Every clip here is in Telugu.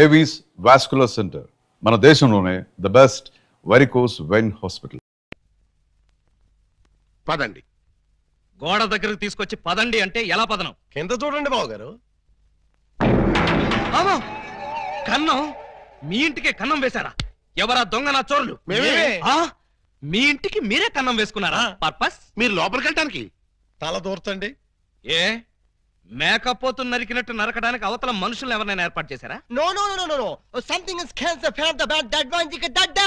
ఏవీస్ వాస్కులర్ సెంటర్ మన దేశంలోనే the best varicose vein hospital. పదండి. గోడ దగ్గరకు తీసుకొచ్చి పదండి అంటే ఎలా పదనం? కింద చూడండి బాబు గారు. కన్నం? మీ ఇంటికే కన్నం వేశారా? ఎవరా దొంగ నా చోర్లు? మీ ఇంటికి మీరే కన్నం వేసుకున్నారా? పర్పస్ మీరు లోపలికి వెళ్ళటానికి. తల దూర్చండి. ఏ మేకపోతు నరికినట్టు నరకడానికి అవతల మనుషులు ఎవరైనా ఏర్పాటు చేశారా? No. Something is cancer. That one you could that.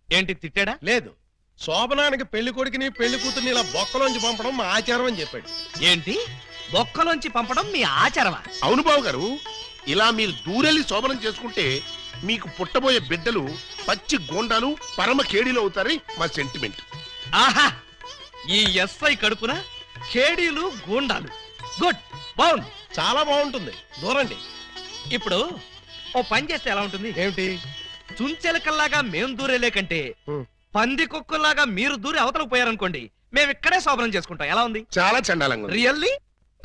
ఏంటి తిట్టాడా? లేదు, శోభనానికి పెళ్లి కొడుకుని పెళ్లి కూతుర్ని ఇలా బొక్కలోంచి పంపడం మా ఆచారం అని చెప్పాడు. ఏంటి బొక్కలోంచి పంపడం మీ ఆచారమా? అవును బాబు గారు, ఇలా మీరు దూరెళ్ళి శోభనం చేసుకుంటే మీకు పుట్టబోయే బిడ్డలు పచ్చి గోండాలు పరమ కేడీలు అవుతారని మా సెంటిమెంట్. ఆహా, ఈ ఎస్ఐ కడుపున కేడీలు గూండాలు. గుడ్, బాగుంది, చాలా బాగుంటుంది. దూరండి. ఇప్పుడు ఓ పని చేస్తే ఎలా ఉంటుంది? ఏమిటి? చుంచెలకల్లాగా మేం దూరేలే కంటే పంది కుక్కల్లాగా మీరు దూరి అవతలకు పోయారనుకోండి, మేము ఇక్కడే శోభనం చేసుకుంటాం. ఎలా ఉంది? చాలా చండాలంగా ఉంది. రియల్లీ?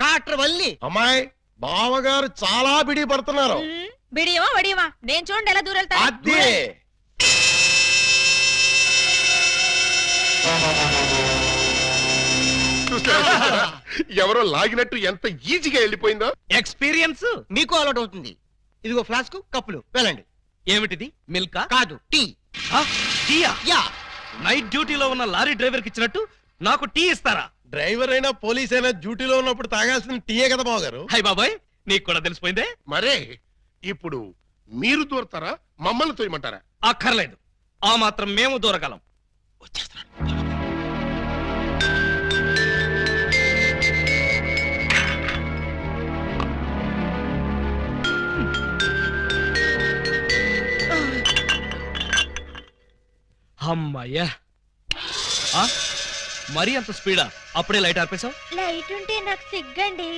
కాట్ర వల్లి. అమ్మాయి, బావగారు చాలా బిడి పడుతున్నారు. బిడియమా వడియమా నేను చూడండి ఎలా దూరెళ్తా. అదే చూస్తారా? ఎవరో లాగినట్టు ఎంత ఈజీగా వెళ్ళిపోయిందో. ఎక్స్పీరియన్స్ మీకు అలవాటు అవుతుంది. ఇదిగో ఫ్లాస్క్ కప్పులు వెళ్ళండి. ఏమిటిది? మిల్కా? కాదు, టీ. టీయా? యా. నైట్ డ్యూటీలో ఉన్న లారీ డ్రైవర్ కి ఇచ్చినట్టు నాకు టీ ఇస్తారా? డ్రైవర్ అయినా పోలీస్ అయినా డ్యూటీలో ఉన్నప్పుడు తాగాల్సిన టీయే కదా బావగారు. హై బాబాయ్, నీకు కూడా తెలిసిపోయిందే. మరే ఇప్పుడు మీరు దూరతారా, మమ్మల్ని తోయమంటారా? అక్కర్లేదు, ఆ మాత్రం మేము దూరగలం. వచ్చేస్తున్నాను. అమ్మయ్యా, మరీ అంత స్పీడా? అప్పుడే లైట్ ఆర్పేశావు? లైట్ ఉంటే నాకు సిగ్గండి.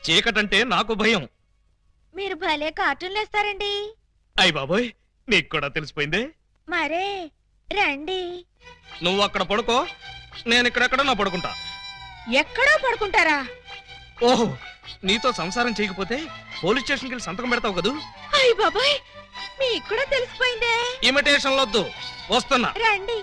చీకటంటే నాకు భయం. మీరు భలే కార్టూన్లు వేస్తారండి. అయ్ బాబోయ్, నీకు కూడా తెలిసిపోయిందే. మరే రండి. నువ్వు అక్కడ పడుకో, నేను ఇక్కడెక్కడ నా పడుకుంటా. ఎక్కడో పడుకుంటారా? ఓహో, నీతో సంసారం చేయకపోతే పోలీస్ స్టేషన్కి వెళ్ళి సంతకం పెడతావు కదూ. అయ్ బాబాయ్, మీకు కూడా తెలిసిపోయిందే. ఇమిటేషన్ వద్దు, వస్తున్నా. రండి.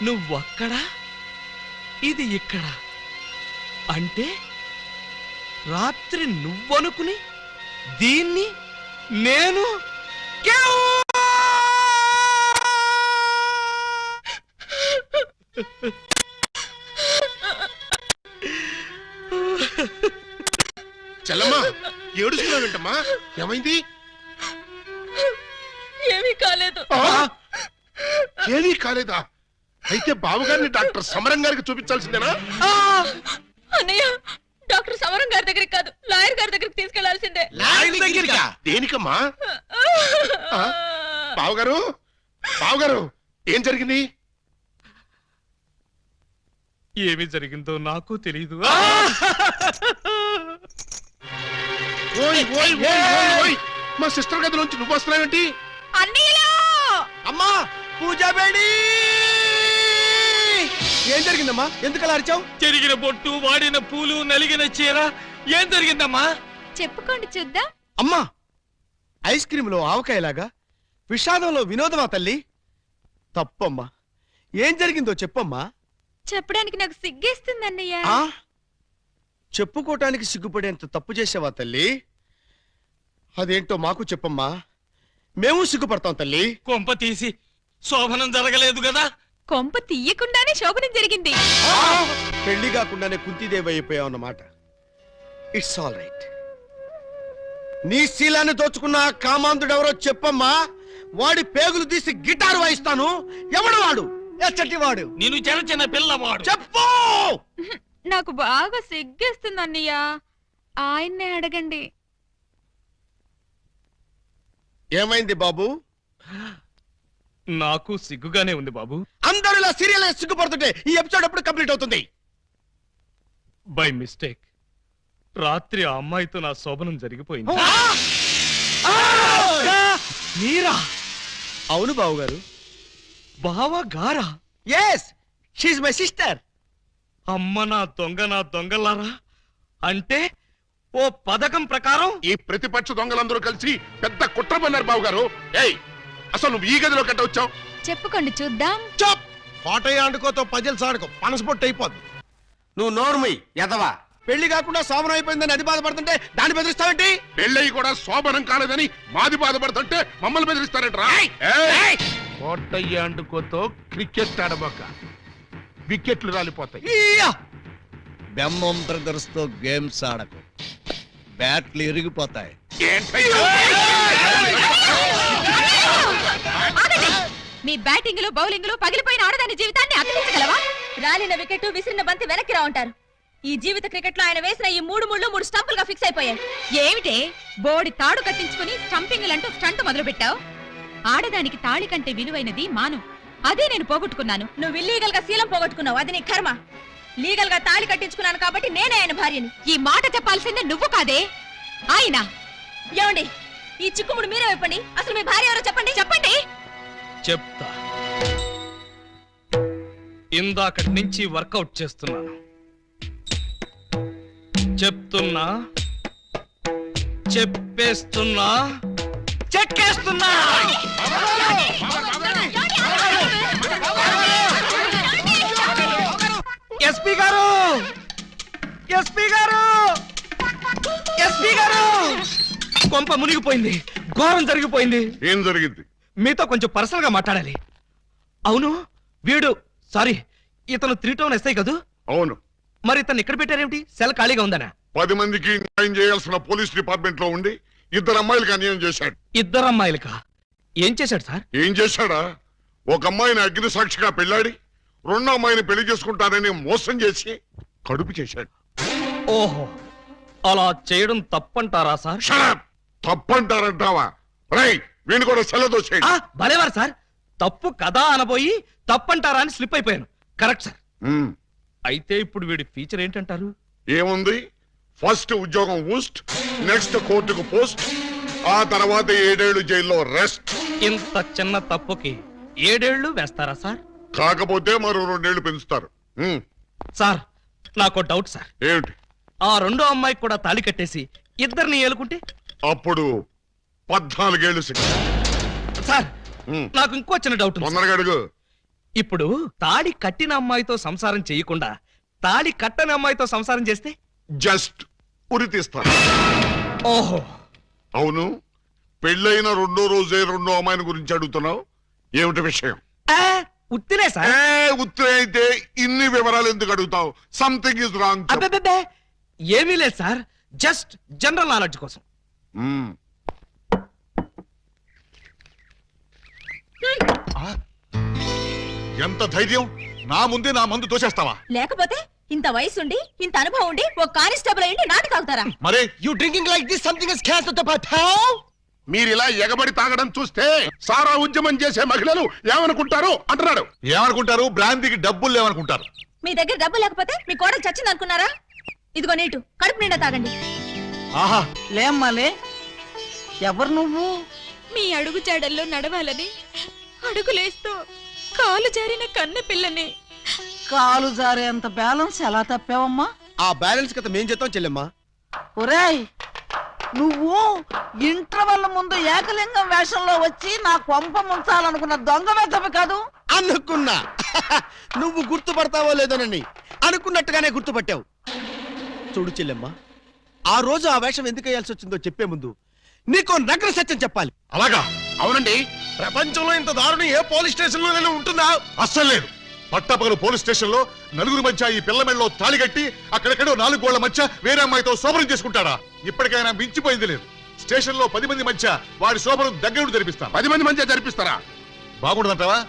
నువ్వక్కడ, ఇది ఇక్కడ. అంటే రాత్రి నువ్వనుకుని దీన్ని నేను చెల్లమ్మా, ఏడుస్తున్నావేంటమ్మా? ఏమైంది? ఏమీ కాలేదు. ఏమీ కాలేదా? అయితే బావగారిని డాక్టర్ సమరం గారికి చూపించాల్సిందేనా? అన్నయ్య, డాక్టర్ సమరం గారి దగ్గరికి కాదు, లాయర్ గారి దగ్గరికి తీసుకెళ్లాల్సిందే. దేనికమ్మా? బావగారు, బావగారు, ఏం జరిగింది? ఏమి జరిగిందో నాకు తెలీదు. ఓయ్ ఓయ్ ఓయ్ ఓయ్, మా సిస్టర్ గదిలోంచి నువ్వు వస్తున్నావేంటి? అన్నయ్యలో అమ్మా, పూజా బేడి. ఏం జరిగిందమ్మా? ఎందుకలా అరిచావు? చెరిగిన బొట్టు, వాడిన పూలు, నలిగిన చీర. ఏం జరిగిందమ్మా? చెప్పుకోండి చూద్దాం. అమ్మా, ఐస్ క్రీమ్ లో ఆవకాయలాగా విషాదంలో వినోదమా తల్లి? తప్పమ్మా, ఏం జరిగిందో చెప్పమ్మా. చెప్పడానికి నాకు సిగ్గేస్తుంది అన్నయ్య. చెప్పుకోటానికి సిగ్గుపడేంత తప్పు చేసావా తల్లి? అదేంటో మాకు చెప్పమ్మా, మేము సిగ్గుపడతాం తల్లి. కొంప తీసి శోభనం జరగలేదు కదా? కొంప తీయకుండానే శోభనం జరిగింది. పెళ్లి కాకుండానే కుంతిదేవి అయిపోయావన్నమాట. It's all right. నీ శీలాన్ని దోచుకున్న కామాంధుడెవరో చెప్పమ్మా. వాడి పేగులు తీసి గిటారు వాయిస్తాను. ఎవడు వాడు? ఎచ్చటి వాడు? నేను చిన్న చిన్న పిల్లవాడు. చెప్పు. నాకు బాగా సిగ్గేస్తుంది అన్నయ్య. ఆయన్నే అడగండి. ఏమైంది బాబు? నాకు సిగ్గుగానే ఉంది బాబు. అందరూ ఇలా సీరియల్ సిగ్గుపడుతుంటే ఈ ఎపిసోడ్ ఎప్పుడు కంప్లీట్ అవుతుంది? బై మిస్టేక్ రాత్రి ఆ అమ్మాయితో నా శోభనం జరిగిపోయింది. మీరా? అవును బాబు గారు. బావా గారా? Yes, she my sister. అమ్మ నా దొంగలారా, అంటే ఓ పథకం ప్రకారం ఈ ప్రతిపక్ష దొంగలందరూ కలిసి పెద్ద కుట్ర పన్నారు బాబు గారు. ఏయ్, అసలు నువ్వు ఈ గదిలో కట్ట వచ్చావు? చెప్పుకోండి చూద్దాం. చప్ కోటయ్య ఆడుకోతో పజిల్స్ ఆడుకో, పనసపొట్టు అయిపోద్ది. నువ్వు నోర్మి ఎదవా. పెళ్లి కాకుండా సోమరం అయిపోయిందని అది బాధపడుతుంటే దాన్ని బెదిరిస్తావేంటి? పెళ్ళయి కూడా శోభనం కాలేదని మాది బాధపడుతుంటే మమ్మల్ని బెదిరిస్తారంటరా? కోటయ్య అండుకోతో క్రికెట్ ఆడబోక, వికెట్లు రాలిపోతాయి. బెమ్మం బ్రదర్స్ తో గేమ్స్ ఆడకు, బ్యాట్లు ఇరిగిపోతాయి. ఏంటయ్యా? ఆగండి. మీ బ్యాటింగ్ లో బౌలింగ్ లో పగిలిపోయిన ఆడదాని జీవితాన్ని అతికించగలవా? రాలిన వికెట్ విసిరిన బంతి వెనక్కి రా ఉంటారు. ఈ జీవిత క్రికెట్ లో ఆయన వేసిన ఈ 3 స్టంపులుగా ఫిక్స్ అయిపోయాయి. ఏమిటే బోడి తాడు కట్టించుకుని స్టంపింగ్ అంటూ స్టంట్ మొదలు పెట్టావు? ఆడదానికి తాళి కంటే విలువైనది మాను. అదే నేను పోగొట్టుకున్నాను. నువ్వు ఇల్లీగల్ గా శీలం పోగొట్టుకున్నావు, అది నీ కర్మ. లీగల్ గా తాళి కట్టించుకున్నాను కాబట్టి నేనే ఆయన భార్యని. ఈ మాట చెప్పాల్సిందే నువ్వు కాదే ఆయన. ఏమండి, ఈ చిక్కుముడు మీరే చెప్పండి. అసలు మీ భార్య ఎవరో చెప్పండి. చెప్పండి. చెప్తా. ఇందాకటి నుంచి వర్కౌట్ చేస్తున్నాను. చెప్తున్నా, చెప్పేస్తున్నా, చెక్కేస్తున్నా. ఎస్పీ గారు, ఎస్పీ గారు, ఎస్పీ గారు, కొంప మునిగిపోయింది, ఘోరం జరిగిపోయింది. ఏం జరిగింది? మీతో కొంచెం పర్సనల్ గా మాట్లాడాలి. అవును, వీడు సారీ ఇతను 3 టౌన్ ఎస్ఐ కదూ? అవును. మరి ఇతను ఇక్కడ పెట్టారేమిటి? సెల్ ఖాళీగా ఉందనా? 10 మందికి న్యాయం చేయాల్సిన పోలీస్ డిపార్ట్మెంట్ లో ఉండి 2 అమ్మాయిలకు అన్యాయం చేశాడు. 2 అమ్మాయిలకా? ఏం చేశాడు సార్? ఏం చేశాడా? ఒక అమ్మాయిని అగ్ని సాక్షిగా పెళ్ళాడి 2వ అమ్మాయిని పెళ్లి చేసుకుంటానని మోసం చేసి కడుపు చేశాడు. ఓహో, అలా చేయడం తప్పంటారా సార్? షడప్! తప్పంటారంటావా? రేయ్, వీణు కూడా సెలదో చేయండి. భలేవారు సార్, తప్పు కదా అనబోయి తప్పంటారా అని స్లిప్ అయిపోయాను. Correct sir. అయితే ఇప్పుడు వీడి ఫీచర్ ఏంటంటారు? ఏముంది? ఫస్ట్ ఉద్యోగం ఊస్ట్, నెక్స్ట్ కోర్టుకు పోస్ట్, ఆ తర్వాత 7 ఏళ్లు జైల్లో రెస్ట్. ఇంత చిన్న తప్పుకి 7 ఏళ్లు వేస్తారా సార్? కాకపోతే మరో 2 ఏళ్లు పెంచుతారు. సార్, నాకు డౌట్ సార్. ఏమిటి? ఆ 2వ అమ్మాయికి కూడా తాళి కట్టేసి 2ని ఏలుకుంటే? అప్పుడు 14 ఏళ్లు శిక్ష. సార్, నాకు ఇంకో చిన్న డౌట్ ఉంది. తొందరగా అడుగు. ఇప్పుడు తాళి కట్టిన అమ్మాయితో సంసారం చేయకుండా తాళి కట్టని అమ్మాయితో సంసారం చేస్తే? జస్ట్ ఉరి తీస్తాను. ఓహో, అవును, పెళ్ళైన 2వ రోజే 2వ అమ్మాయిని గురించి అడుగుతున్నావు. ఏమిటి విషయం? ఉత్తినే సార్. ఉత్తరే అయితే ఇన్ని వివరాలు ఎందుకు అడుగుతావు? Something is wrong. అబ్బే, ఏమీ లేదు సార్, జస్ట్ జనరల్ నాలెడ్జ్ కోసం. ఎంత ధైర్యం! నా ముందే నా మందు తోసేస్తావా? లేకపోతే ఇంత వయసుండి ఇంత అనుభవం ఉండి ఒక కానిస్టేబుల్ అయ్యి నాటి తాగుతారా? మరే you drinking like this something is cans the పటావ్. మీరు ఇలా ఎగబడి తాగడం చూస్తే సారా ఉద్యమం చేసే మహిళలు ఏమనుకుంటారు అంటున్నాడు. ఏమనుకుంటారు? బ్రాంతికి డబ్బులు లేవనుకుంటారు. మీ దగ్గర డబ్బు లేకపోతే మీ కోడలు చచ్చింది అనుకున్నారా? ఇదిగో నీటు, కడుపు నిండా తాగండి. ఆహా, లేమ్మాలే, ఎవరు నువ్వు? మీ అడుగు జాడల్లో నడవాలని అడుగులేస్తూ కాలు జారిన కన్న పిల్లని. కాలు జారేంత బ్యాలెన్స్ ఎలా తప్పావమ్మా? ఆ బ్యాలెన్స్ కథ మేం చేద్దాం చెల్లెమ్మా. ఒరేయ్, నువ్వు ఇంటర్వెల్ ముందు ఏకలింగం వేషంలో వచ్చి నా కొంప ముంచాలనుకున్న దొంగ వెతవి కాదు? అనుకున్నా. నువ్వు గుర్తుపడతావో లేదోనని అనుకున్నట్టుగానే గుర్తుపట్టావు. చూడు చెల్లెమ్మా, ఆ రోజు ఆ వేషం ఎందుకు వేయాల్సి వచ్చిందో చెప్పే ముందు నీకో నగ్న సత్యం చెప్పాలి. అలాగా? అవునండి. ప్రపంచంలో ఇంత దారుణం ఏ పోలీస్ స్టేషన్ లోనే ఉంటుందా? అస్సలు లేదు. పట్టపగలు పోలీస్ స్టేషన్ లో నలుగురు మధ్య ఈ పిల్ల మెడలో తాళి కట్టి అక్కడెక్కడో 4 గోళ్ల మధ్య వేరే అమ్మాయితో శోభనం చేసుకుంటాడా? ఇప్పటికైనా మించిపోయింది లేదు. స్టేషన్ లో 10 మంది మధ్య వాడి శోభనం దగ్గరుండి జరిపిస్తాను. 10 మంది మధ్య జరిపిస్తారా? బాగుండదంటావా?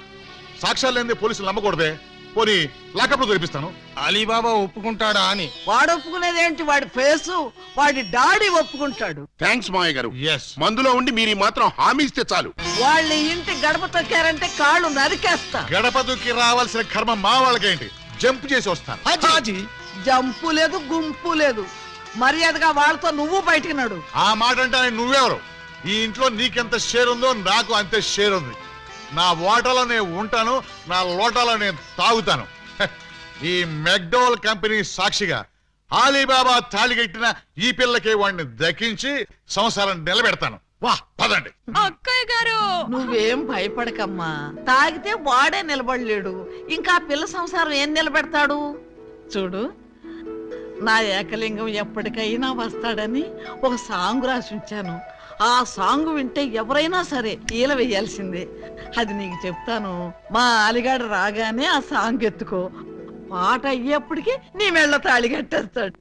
సాక్ష్యాలు లేని పోలీసులు నమ్మకూడదే. పోనీ లాకప్ లో దొరికిస్తాను. అలీబాబా ఒప్పుకుంటాడా అని. వాడు ఒప్పుకునేదేంటి? వాడి ఫేసు, వాడి డాడీ ఒప్పుకుంటాడు. థ్యాంక్స్ మావయ్య గారు. ఎస్. మందులో ఉండి మీరు ఈ మాత్రం హామీ ఇస్తే చాలు. వాళ్ళ ఇంటి గడప తొక్కారంటే కాళ్ళు నరికేస్తా. గడప దుక్కి రావాల్సిన కర్మ మా వాళ్ళకేంటి? జంప్ చేసి వస్తాను. హాజీ జంపు లేదు, గుంపు లేదు. మర్యాదగా వాళ్ళతో నువ్వు బయటికి నడు. ఆ మాట అంటే నువ్వెవరు? ఈ ఇంట్లో నీకెంత షేర్ ఉందో నాకు అంతే షేర్ ఉంది. నా ఓటలో నేను ఉంటాను, నా లోటాలో నేను తాగుతాను. హ, ఈ మెక్డోవల్ కంపెనీ సాక్షిగా అలీబాబా తాళిగట్టిన ఈ పిల్లకి వాడిని దక్కించి సంసారం నిలబెడతాను. వా పదండి. అక్కయ్య గారు నువ్వేం భయపడకమ్మా. తాగితే వాడే నిలబడలేడు, ఇంకా ఆ పిల్ల సంసారం ఏం నిలబెడతాడు? చూడు, నా ఏకలింగం ఎప్పటికైనా వస్తాడని ఒక సాంగ్ రాసి ఉంచాను. ఆ సాంగ్ వింటే ఎవరైనా సరే ఈల వేయాల్సిందే. అది నీకు చెప్తాను. మా అలిగాడు రాగానే ఆ సాంగ్ ఎత్తుకో. పాట అయ్యేప్పటికి నీ మెళ్ళ తాళి కట్టేస్తాడు.